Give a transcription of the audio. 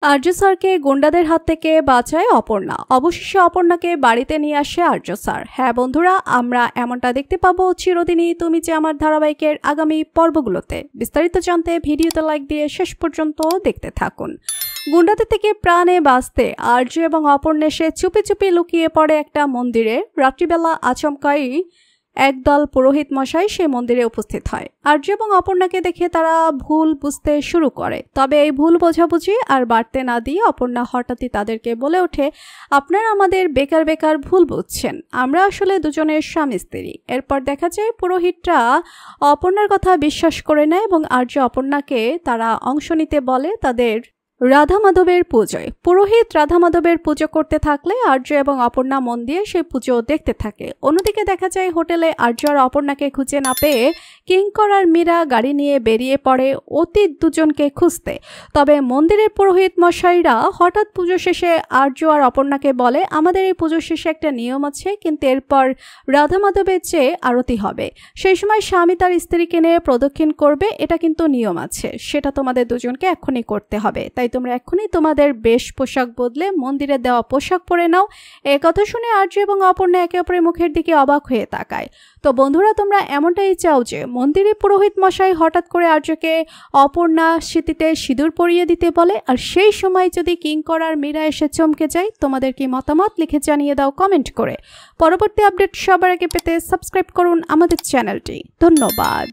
আর্য স্যারকে গুন্ডাদের হাত থেকে বাঁচায় অপর্ণা। অবশেষে অপর্ণাকে বাড়িতে নিয়ে আসে আর্য স্যার। হ্যাঁ বন্ধুরা, আমরা এমনটা দেখতে পাবো চিরদিনই তুমি যে আমার ধারাবাহিকের আগামী পর্বগুলোতে। বিস্তারিত জানতে ভিডিওতে লাইক দিয়ে শেষ পর্যন্ত দেখতে থাকুন। গুন্ডাদের থেকে প্রাণে বাঁচতে আর্য এবং অপর্ণা এসে চুপি চুপি লুকিয়ে পড়ে একটা মন্দিরে। রাত্রিবেলা আচমকাই একদল পুরোহিত মশাই সেই মন্দিরে উপস্থিত হয়। আর্য এবং অপর্ণাকে দেখে তারা ভুল বুঝতে শুরু করে। তবে এই ভুল বোঝাবুঝি আর বাড়তে না দিয়ে অপর্ণা হঠাৎই তাদেরকে বলে ওঠে, আপনারা আমাদের বেকার বেকার ভুল বুঝছেন, আমরা আসলে দুজনের স্বামী স্ত্রী। এরপর দেখা যায় পুরোহিতরা অপর্ণার কথা বিশ্বাস করে নেয় এবং আর্য অপর্ণাকে তারা অংশ নিতে বলে তাদের রাধা মাধবের পুজোয়। পুরোহিত রাধা মাধবের পুজো করতে থাকলে আর্য এবং অপর্ণা মন দিয়ে সেই পুজো দেখতে থাকে। অন্যদিকে দেখা যায় হোটেলে আর্য আর অপর্ণাকে খুঁজে না পেয়ে কিঙ্কর আর মীরা গাড়ি নিয়ে বেরিয়ে পড়ে অতীত দুজনকে খুঁজতে। তবে মন্দিরের পুরোহিত মশাইরা হঠাৎ পুজো শেষে আর্য আর অপর্ণাকে বলে, আমাদের এই পুজো শেষে একটা নিয়ম আছে, কিন্তু এরপর রাধা মাধবের চেয়ে আরতি হবে। সেই সময় স্বামী তার স্ত্রীকে নিয়ে প্রদক্ষিণ করবে, এটা কিন্তু নিয়ম আছে, সেটা তোমাদের দুজনকে এখনই করতে হবে। তাই তোমরা এখনই তোমাদের বেশ পোশাক বদলে মন্দিরে দেওয়া পোশাক পরে নাও। এই কথা শুনে আর্য এবং অপর্ণা একে অপরের মুখের দিকে অবাক হয়ে তাকায়। তো বন্ধুরা, তোমরা এমনটাই চাও যে মন্দিরে পুরোহিত মশাই হঠাৎ করে আর্যকে অপর্ণা স্মৃতিতে সিঁদুর পরিয়ে দিতে বলে, আর সেই সময় যদি কিঙ্কর আর মীরা এসে চমকে যায়? তোমাদের কি মতামত লিখে জানিয়ে দাও কমেন্ট করে। পরবর্তী আপডেট সবার আগে পেতে সাবস্ক্রাইব করুন আমাদের চ্যানেলটি। ধন্যবাদ।